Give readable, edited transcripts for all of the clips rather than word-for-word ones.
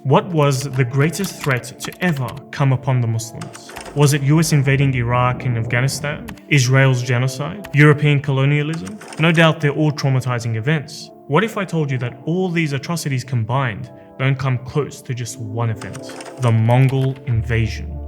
What was the greatest threat to ever come upon the Muslims? Was it US invading Iraq and Afghanistan? Israel's genocide? European colonialism? No doubt they're all traumatizing events. What if I told you that all these atrocities combined don't come close to just one event? The Mongol invasion.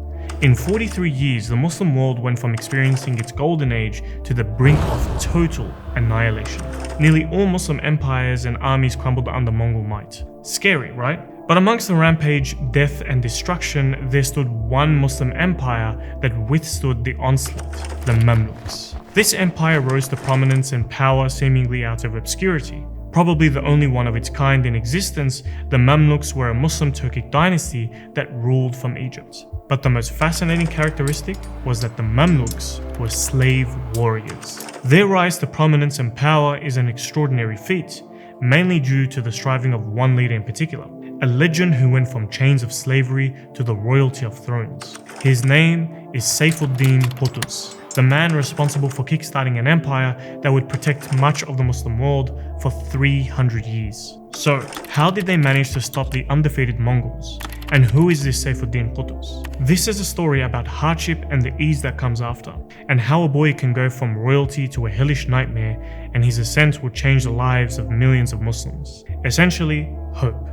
In 43 years, the Muslim world went from experiencing its golden age to the brink of total annihilation. Nearly all Muslim empires and armies crumbled under Mongol might. Scary, right? But amongst the rampage, death and destruction, there stood one Muslim empire that withstood the onslaught, the Mamluks. This empire rose to prominence and power seemingly out of obscurity. Probably the only one of its kind in existence, the Mamluks were a Muslim Turkic dynasty that ruled from Egypt. But the most fascinating characteristic was that the Mamluks were slave warriors. Their rise to prominence and power is an extraordinary feat, mainly due to the striving of one leader in particular, a legend who went from chains of slavery to the royalty of thrones. His name is Saifuddin Qutuz, the man responsible for kickstarting an empire that would protect much of the Muslim world for 300 years. So, how did they manage to stop the undefeated Mongols? And who is this Saifuddin Qutuz? This is a story about hardship and the ease that comes after, and how a boy can go from royalty to a hellish nightmare, and his ascent will change the lives of millions of Muslims. Essentially, hope.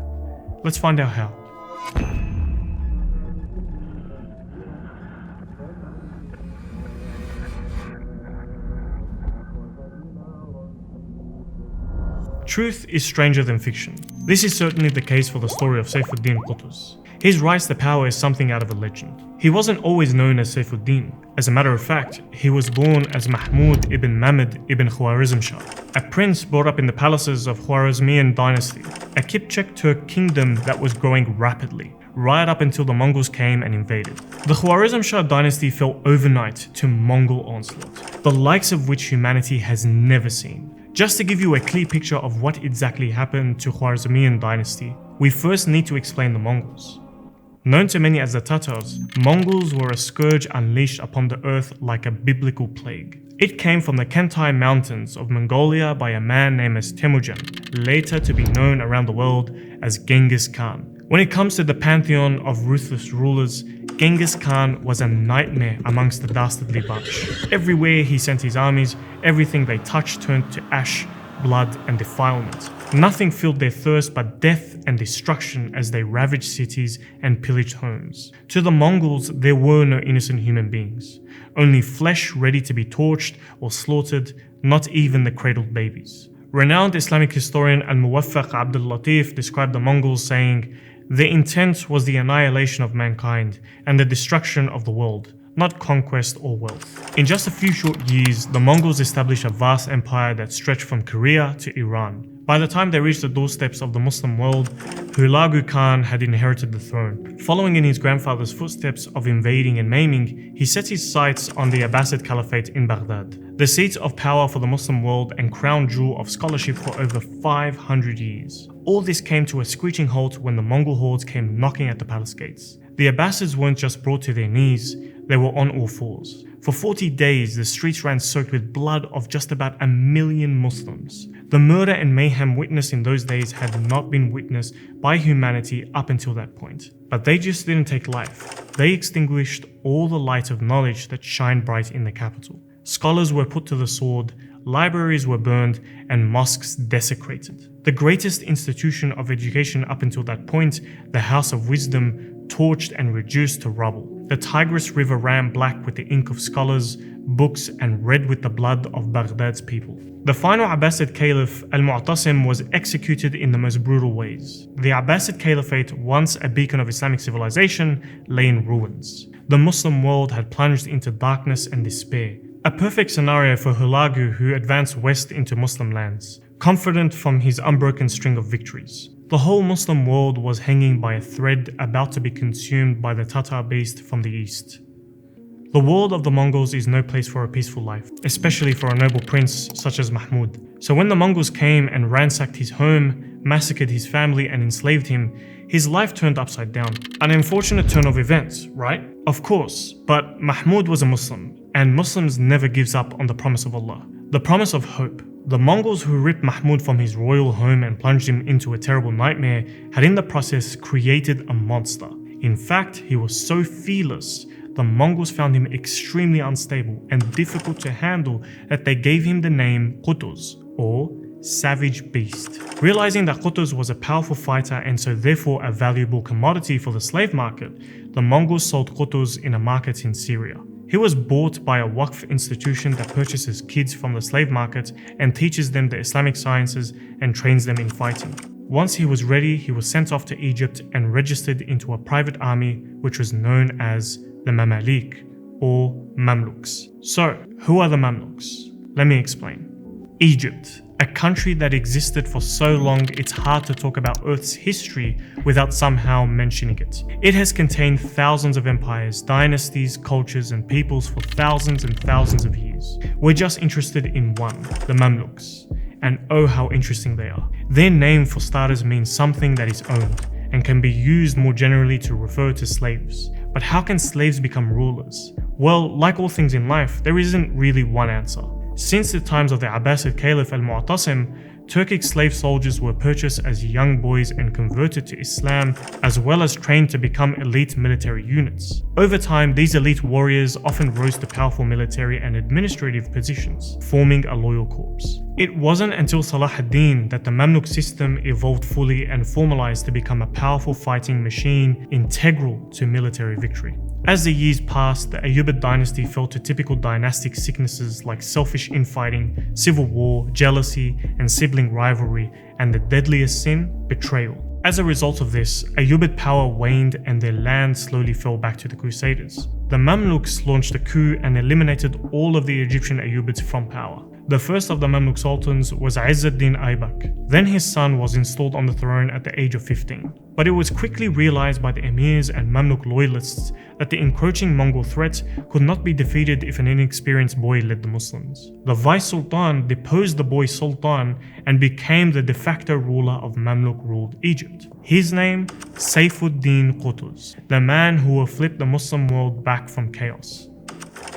Let's find out how. Truth is stranger than fiction. This is certainly the case for the story of Saifuddin Qutuz. His rise to power is something out of a legend. He wasn't always known as Saifuddin. As a matter of fact, he was born as Mahmud ibn Mamad ibn Khwarizm-Shah, a prince brought up in the palaces of Khwarezmian Dynasty, a Kipchak Turk kingdom that was growing rapidly, right up until the Mongols came and invaded. The Khwarezm-Shah dynasty fell overnight to Mongol onslaught, the likes of which humanity has never seen. Just to give you a clear picture of what exactly happened to Khwarezmian dynasty, we first need to explain the Mongols. Known to many as the Tatars, Mongols were a scourge unleashed upon the earth like a biblical plague. It came from the Kentai mountains of Mongolia by a man named as Temujin, later to be known around the world as Genghis Khan. When it comes to the pantheon of ruthless rulers, Genghis Khan was a nightmare amongst the dastardly bunch. Everywhere he sent his armies, everything they touched turned to ash, blood, and defilement. Nothing filled their thirst but death and destruction as they ravaged cities and pillaged homes. To the Mongols, there were no innocent human beings. Only flesh ready to be torched or slaughtered, not even the cradled babies. Renowned Islamic historian Al-Muwaffaq Abdul Latif described the Mongols saying, "Their intent was the annihilation of mankind and the destruction of the world, not conquest or wealth." In just a few short years, the Mongols established a vast empire that stretched from Korea to Iran. By the time they reached the doorsteps of the Muslim world, Hulagu Khan had inherited the throne. Following in his grandfather's footsteps of invading and maiming, he set his sights on the Abbasid Caliphate in Baghdad, the seat of power for the Muslim world and crown jewel of scholarship for over 500 years. All this came to a screeching halt when the Mongol hordes came knocking at the palace gates. The Abbasids weren't just brought to their knees, they were on all fours. For 40 days, the streets ran soaked with blood of just about 1 million Muslims. The murder and mayhem witnessed in those days had not been witnessed by humanity up until that point. But they just didn't take life. They extinguished all the light of knowledge that shined bright in the capital. Scholars were put to the sword, libraries were burned, and mosques desecrated. The greatest institution of education up until that point, the House of Wisdom, torched and reduced to rubble. The Tigris River ran black with the ink of scholars, books, and red with the blood of Baghdad's people. The final Abbasid Caliph, Al-Mu'tasim, was executed in the most brutal ways. The Abbasid Caliphate, once a beacon of Islamic civilization, lay in ruins. The Muslim world had plunged into darkness and despair. A perfect scenario for Hulagu, who advanced west into Muslim lands, confident from his unbroken string of victories. The whole Muslim world was hanging by a thread, about to be consumed by the Tatar beast from the east. The world of the Mongols is no place for a peaceful life, especially for a noble prince such as Mahmud. So when the Mongols came and ransacked his home, massacred his family and enslaved him, his life turned upside down. An unfortunate turn of events, right? Of course, but Mahmud was a Muslim, and Muslims never gives up on the promise of Allah. The promise of hope. The Mongols who ripped Mahmud from his royal home and plunged him into a terrible nightmare had in the process created a monster. In fact, he was so fearless, the Mongols found him extremely unstable and difficult to handle that they gave him the name Qutuz, or Savage Beast. Realizing that Qutuz was a powerful fighter and so therefore a valuable commodity for the slave market, the Mongols sold Qutuz in a market in Syria. He was bought by a Waqf institution that purchases kids from the slave market and teaches them the Islamic sciences and trains them in fighting. Once he was ready, he was sent off to Egypt and registered into a private army which was known as the Mamalik, or Mamluks. So, who are the Mamluks? Let me explain. Egypt, a country that existed for so long it's hard to talk about Earth's history without somehow mentioning it. It has contained thousands of empires, dynasties, cultures and peoples for thousands and thousands of years. We're just interested in one, the Mamluks. And oh how interesting they are. Their name for starters means something that is owned and can be used more generally to refer to slaves. But how can slaves become rulers? Well, like all things in life, there isn't really one answer. Since the times of the Abbasid Caliph al-Mu'tasim, Turkic slave soldiers were purchased as young boys and converted to Islam, as well as trained to become elite military units. Over time, these elite warriors often rose to powerful military and administrative positions, forming a loyal corps. It wasn't until Salah ad-Din that the Mamluk system evolved fully and formalized to become a powerful fighting machine integral to military victory. As the years passed, the Ayyubid dynasty fell to typical dynastic sicknesses like selfish infighting, civil war, jealousy, and sibling rivalry, and the deadliest sin, betrayal. As a result of this, Ayyubid power waned and their land slowly fell back to the Crusaders. The Mamluks launched a coup and eliminated all of the Egyptian Ayyubids from power. The first of the Mamluk sultans was Izz ad-Din Aybak. Then his son was installed on the throne at the age of 15. But it was quickly realized by the emirs and Mamluk loyalists that the encroaching Mongol threat could not be defeated if an inexperienced boy led the Muslims. The vice sultan deposed the boy sultan and became the de facto ruler of Mamluk-ruled Egypt. His name, Saifuddin Qutuz, the man who will flip the Muslim world back from chaos.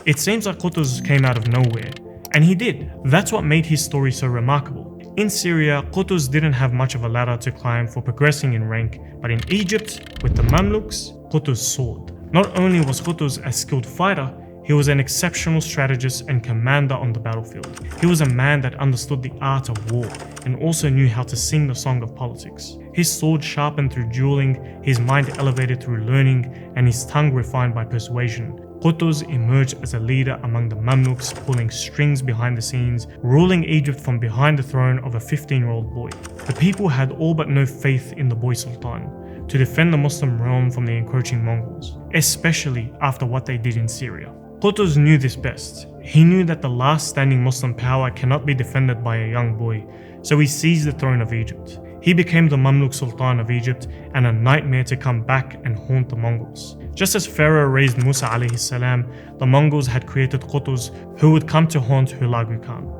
It seems like Qutuz came out of nowhere. And he did. That's what made his story so remarkable. In Syria, Qutuz didn't have much of a ladder to climb for progressing in rank, but in Egypt, with the Mamluks, Qutuz soared. Not only was Qutuz a skilled fighter, he was an exceptional strategist and commander on the battlefield. He was a man that understood the art of war and also knew how to sing the song of politics. His sword sharpened through dueling, his mind elevated through learning, and his tongue refined by persuasion. Qutuz emerged as a leader among the Mamluks, pulling strings behind the scenes, ruling Egypt from behind the throne of a 15-year-old boy. The people had all but no faith in the boy sultan to defend the Muslim realm from the encroaching Mongols, especially after what they did in Syria. Qutuz knew this best. He knew that the last standing Muslim power cannot be defended by a young boy, so he seized the throne of Egypt. He became the Mamluk Sultan of Egypt and a nightmare to come back and haunt the Mongols. Just as Pharaoh raised Musa alayhi salam, the Mongols had created Qutuz, who would come to haunt Hulagu Khan.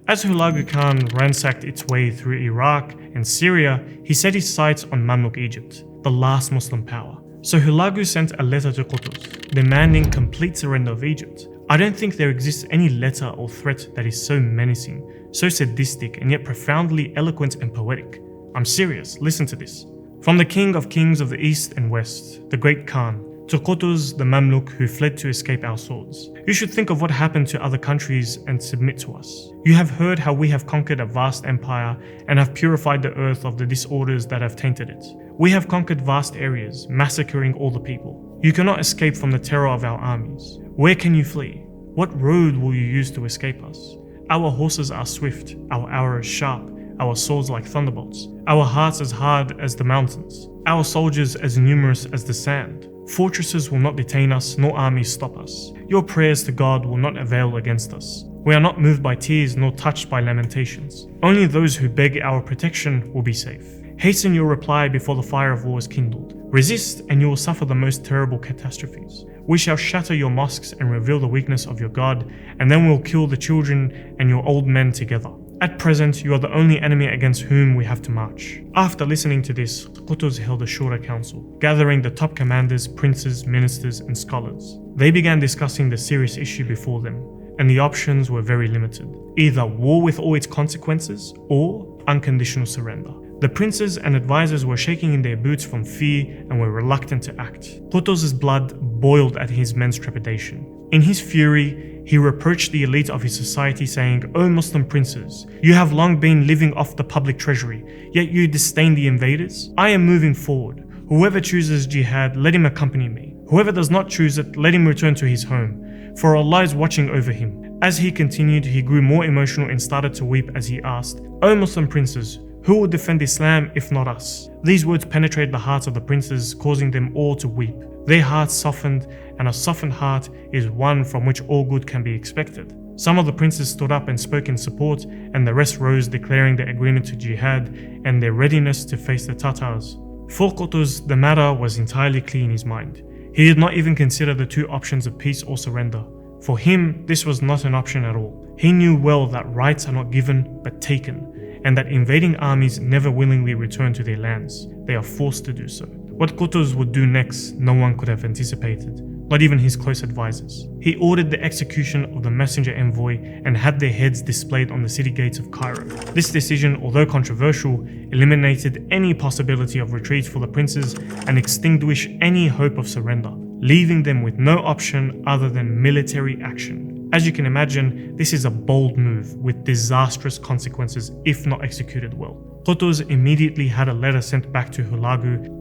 As Hulagu Khan ransacked its way through Iraq and Syria, he set his sights on Mamluk Egypt, the last Muslim power. So Hulagu sent a letter to Qutuz, demanding complete surrender of Egypt. I don't think there exists any letter or threat that is so menacing, so sadistic, and yet profoundly eloquent and poetic. I'm serious, listen to this. From the king of kings of the east and west, the great Khan, to Qutuz, the Mamluk who fled to escape our swords. You should think of what happened to other countries and submit to us. You have heard how we have conquered a vast empire and have purified the earth of the disorders that have tainted it. We have conquered vast areas, massacring all the people. You cannot escape from the terror of our armies. Where can you flee? What road will you use to escape us? Our horses are swift, our arrows sharp, our swords like thunderbolts, our hearts as hard as the mountains, our soldiers as numerous as the sand. Fortresses will not detain us, nor armies stop us. Your prayers to God will not avail against us. We are not moved by tears, nor touched by lamentations. Only those who beg our protection will be safe. Hasten your reply before the fire of war is kindled. Resist, and you will suffer the most terrible catastrophes. We shall shatter your mosques and reveal the weakness of your God, and then we'll kill the children and your old men together. At present, you are the only enemy against whom we have to march. After listening to this, Qutuz held a Shura council, gathering the top commanders, princes, ministers, and scholars. They began discussing the serious issue before them, and the options were very limited. Either war with all its consequences, or unconditional surrender. The princes and advisors were shaking in their boots from fear and were reluctant to act. Qutuz's blood boiled at his men's trepidation. In his fury, he reproached the elite of his society, saying, "O Muslim princes, you have long been living off the public treasury, yet you disdain the invaders? I am moving forward. Whoever chooses jihad, let him accompany me. Whoever does not choose it, let him return to his home, for Allah is watching over him." As he continued, he grew more emotional and started to weep as he asked, "O Muslim princes, who will defend Islam if not us?" These words penetrated the hearts of the princes, causing them all to weep. Their hearts softened, and a softened heart is one from which all good can be expected. Some of the princes stood up and spoke in support, and the rest rose, declaring their agreement to jihad and their readiness to face the Tatars. For Qutuz, the matter was entirely clear in his mind. He did not even consider the two options of peace or surrender. For him, this was not an option at all. He knew well that rights are not given but taken, and that invading armies never willingly return to their lands. They are forced to do so. What Qutuz would do next, no one could have anticipated, not even his close advisors. He ordered the execution of the messenger envoy and had their heads displayed on the city gates of Cairo. This decision, although controversial, eliminated any possibility of retreat for the princes and extinguished any hope of surrender, leaving them with no option other than military action. As you can imagine, this is a bold move with disastrous consequences if not executed well. Qutuz immediately had a letter sent back to Hulagu.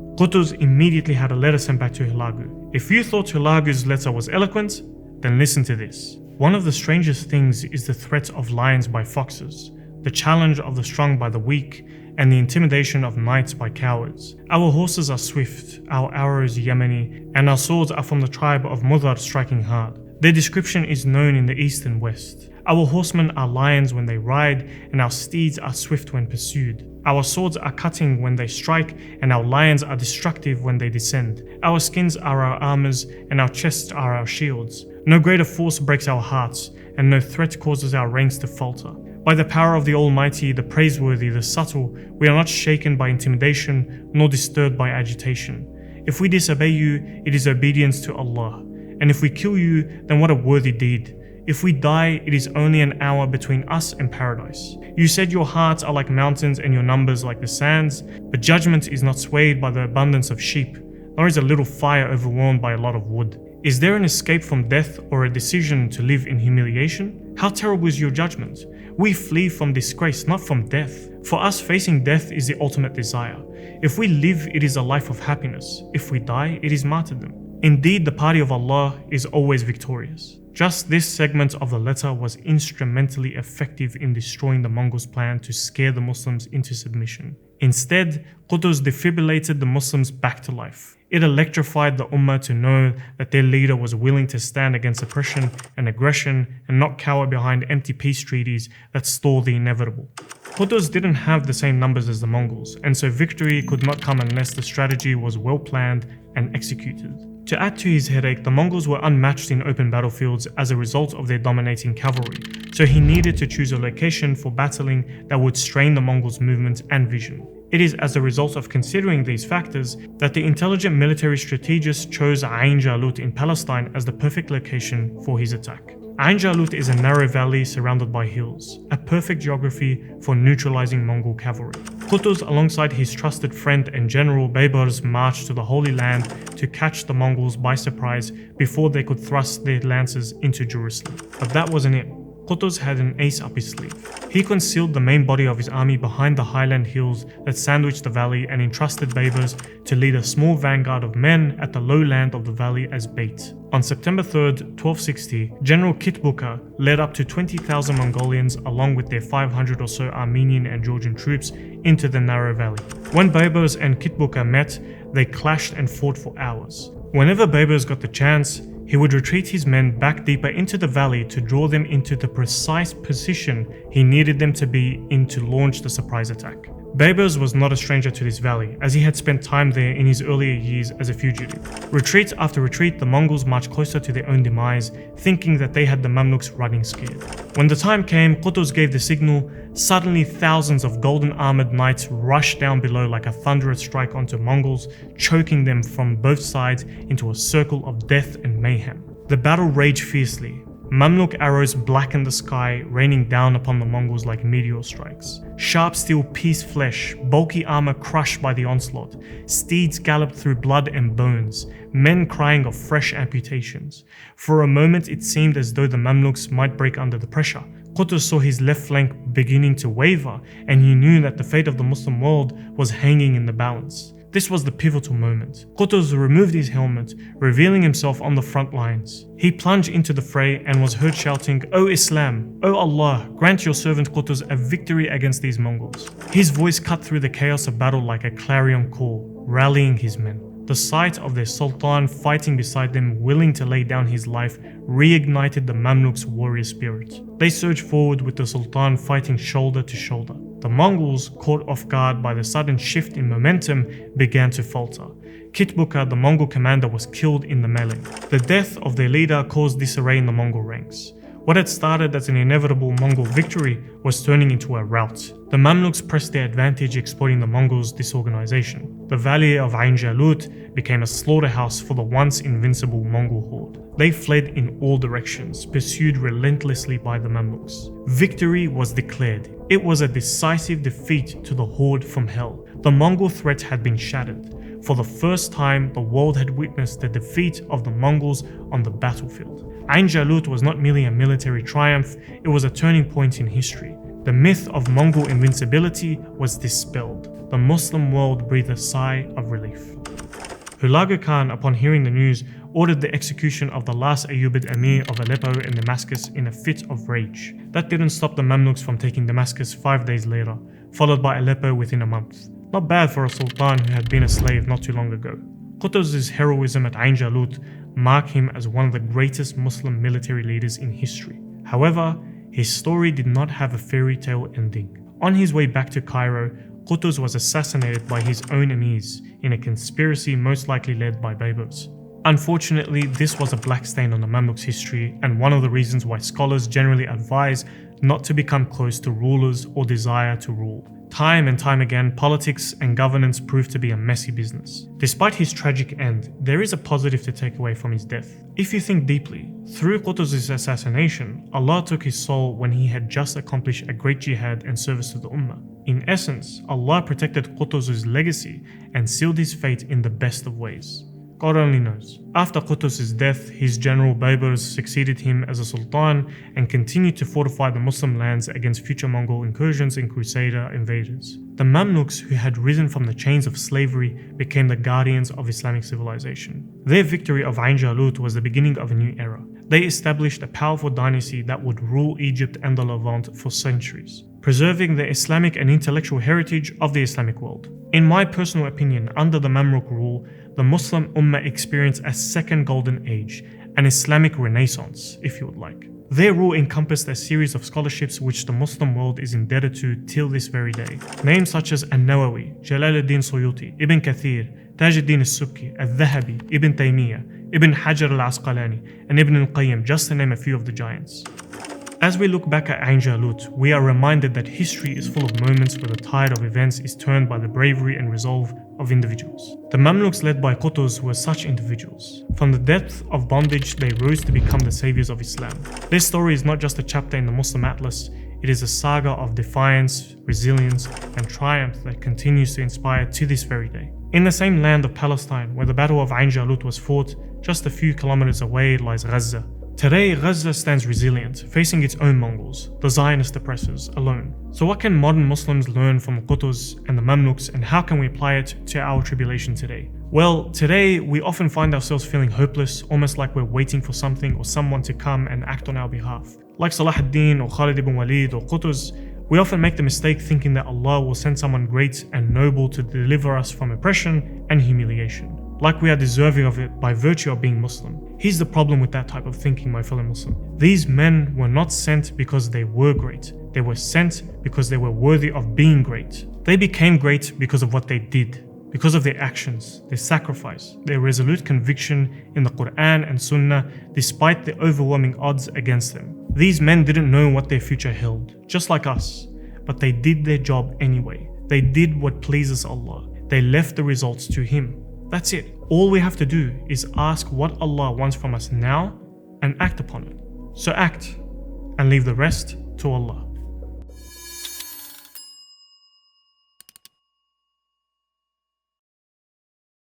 If you thought Hulagu's letter was eloquent, then listen to this. One of the strangest things is the threat of lions by foxes, the challenge of the strong by the weak, and the intimidation of knights by cowards. Our horses are swift, our arrows Yemeni, and our swords are from the tribe of Mudar, striking hard. Their description is known in the east and west. Our horsemen are lions when they ride, and our steeds are swift when pursued. Our swords are cutting when they strike, and our lions are destructive when they descend. Our skins are our armors, and our chests are our shields. No greater force breaks our hearts, and no threat causes our ranks to falter. By the power of the Almighty, the praiseworthy, the subtle, we are not shaken by intimidation, nor disturbed by agitation. If we disobey you, it is obedience to Allah. And if we kill you, then what a worthy deed. If we die, it is only an hour between us and paradise. You said your hearts are like mountains and your numbers like the sands, but judgment is not swayed by the abundance of sheep, nor is a little fire overwhelmed by a lot of wood. Is there an escape from death or a decision to live in humiliation? How terrible is your judgment? We flee from disgrace, not from death. For us, facing death is the ultimate desire. If we live, it is a life of happiness. If we die, it is martyrdom. Indeed, the party of Allah is always victorious. Just this segment of the letter was instrumentally effective in destroying the Mongols' plan to scare the Muslims into submission. Instead, Qutuz defibrillated the Muslims back to life. It electrified the Ummah to know that their leader was willing to stand against oppression and aggression and not cower behind empty peace treaties that stall the inevitable. Qutuz didn't have the same numbers as the Mongols, and so victory could not come unless the strategy was well planned and executed. To add to his headache, the Mongols were unmatched in open battlefields as a result of their dominating cavalry, so he needed to choose a location for battling that would strain the Mongols' movement and vision. It is as a result of considering these factors that the intelligent military strategist chose Ain Jalut in Palestine as the perfect location for his attack. Ain Jalut is a narrow valley surrounded by hills, a perfect geography for neutralizing Mongol cavalry. Qutuz, alongside his trusted friend and general Baybars, marched to the Holy Land to catch the Mongols by surprise before they could thrust their lances into Jerusalem. But that wasn't it. Qutuz had an ace up his sleeve. He concealed the main body of his army behind the highland hills that sandwiched the valley and entrusted Baybars to lead a small vanguard of men at the lowland of the valley as bait. On September 3rd, 1260, General Kitbuka led up to 20,000 Mongolians along with their 500 or so Armenian and Georgian troops into the narrow valley. When Baybars and Kitbuka met, they clashed and fought for hours. Whenever Baybars got the chance, he would retreat his men back deeper into the valley to draw them into the precise position he needed them to be in to launch the surprise attack. Baybars was not a stranger to this valley, as he had spent time there in his earlier years as a fugitive. Retreat after retreat, the Mongols marched closer to their own demise, thinking that they had the Mamluks running scared. When the time came, Qutuz gave the signal. Suddenly thousands of golden armored knights rushed down below like a thunderous strike onto Mongols, choking them from both sides into a circle of death and mayhem. The battle raged fiercely. Mamluk arrows blackened the sky, raining down upon the Mongols like meteor strikes. Sharp steel pierced flesh, bulky armor crushed by the onslaught. Steeds galloped through blood and bones, men crying of fresh amputations. For a moment it seemed as though the Mamluks might break under the pressure. Qutuz saw his left flank beginning to waver, and he knew that the fate of the Muslim world was hanging in the balance. This was the pivotal moment. Qutuz removed his helmet, revealing himself on the front lines. He plunged into the fray and was heard shouting, "O Islam, O Allah, grant your servant Qutuz a victory against these Mongols." His voice cut through the chaos of battle like a clarion call, rallying his men. The sight of their sultan fighting beside them, willing to lay down his life, reignited the Mamluks' warrior spirit. They surged forward with the sultan fighting shoulder to shoulder. The Mongols, caught off guard by the sudden shift in momentum, began to falter. Kitbuka, the Mongol commander, was killed in the melee. The death of their leader caused disarray in the Mongol ranks. What had started as an inevitable Mongol victory was turning into a rout. The Mamluks pressed their advantage, exploiting the Mongols' disorganization. The valley of Ain Jalut became a slaughterhouse for the once invincible Mongol horde. They fled in all directions, pursued relentlessly by the Mamluks. Victory was declared. It was a decisive defeat to the horde from hell. The Mongol threat had been shattered. For the first time, the world had witnessed the defeat of the Mongols on the battlefield. Ain Jalut was not merely a military triumph, it was a turning point in history. The myth of Mongol invincibility was dispelled. The Muslim world breathed a sigh of relief. Hulagu Khan, upon hearing the news, ordered the execution of the last Ayyubid Emir of Aleppo and Damascus in a fit of rage. That didn't stop the Mamluks from taking Damascus 5 days later, followed by Aleppo within a month. Not bad for a sultan who had been a slave not too long ago. Qutuz's heroism at Ain Jalut mark him as one of the greatest Muslim military leaders in history. However, his story did not have a fairy tale ending. On his way back to Cairo, Qutuz was assassinated by his own emirs in a conspiracy most likely led by Baybars. Unfortunately, this was a black stain on the Mamluks' history and one of the reasons why scholars generally advise not to become close to rulers or desire to rule. Time and time again, politics and governance proved to be a messy business. Despite his tragic end, there is a positive to take away from his death. If you think deeply, through Qutuz's assassination, Allah took his soul when he had just accomplished a great jihad and service to the Ummah. In essence, Allah protected Qutuz's legacy and sealed his fate in the best of ways. God only knows. After Qutuz's death, his general Baybars succeeded him as a sultan and continued to fortify the Muslim lands against future Mongol incursions and Crusader invaders. The Mamluks, who had risen from the chains of slavery, became the guardians of Islamic civilization. Their victory of Ain Jalut was the beginning of a new era. They established a powerful dynasty that would rule Egypt and the Levant for centuries, preserving the Islamic and intellectual heritage of the Islamic world. In my personal opinion, under the Mamluk rule, the Muslim Ummah experienced a second golden age, an Islamic renaissance, if you would like. Their rule encompassed a series of scholarships which the Muslim world is indebted to till this very day. Names such as An-Nawawi, Jalaluddin Suyuti, Ibn Kathir, Tajuddin al-Subki, Al-Dhahabi, Ibn Taymiyyah, Ibn Hajar al-Asqalani, and Ibn al-Qayyim, just to name a few of the giants. As we look back at Ain Jalut, we are reminded that history is full of moments where the tide of events is turned by the bravery and resolve of individuals. The Mamluks led by Qutuz were such individuals. From the depth of bondage, they rose to become the saviors of Islam. Their story is not just a chapter in the Muslim Atlas, it is a saga of defiance, resilience, and triumph that continues to inspire to this very day. In the same land of Palestine, where the Battle of Ain Jalut was fought, just a few kilometers away lies Gaza. Today, Gaza stands resilient, facing its own Mongols, the Zionist oppressors, alone. So what can modern Muslims learn from Qutuz and the Mamluks, and how can we apply it to our tribulation today? Well, today we often find ourselves feeling hopeless, almost like we're waiting for something or someone to come and act on our behalf. Like Salah ad-Din or Khalid ibn Walid or Qutuz, we often make the mistake thinking that Allah will send someone great and noble to deliver us from oppression and humiliation, like we are deserving of it by virtue of being Muslim. Here's the problem with that type of thinking, my fellow Muslim. These men were not sent because they were great. They were sent because they were worthy of being great. They became great because of what they did, because of their actions, their sacrifice, their resolute conviction in the Quran and Sunnah despite the overwhelming odds against them. These men didn't know what their future held, just like us, but they did their job anyway. They did what pleases Allah. They left the results to Him. That's it. All we have to do is ask what Allah wants from us now and act upon it. So act, and leave the rest to Allah.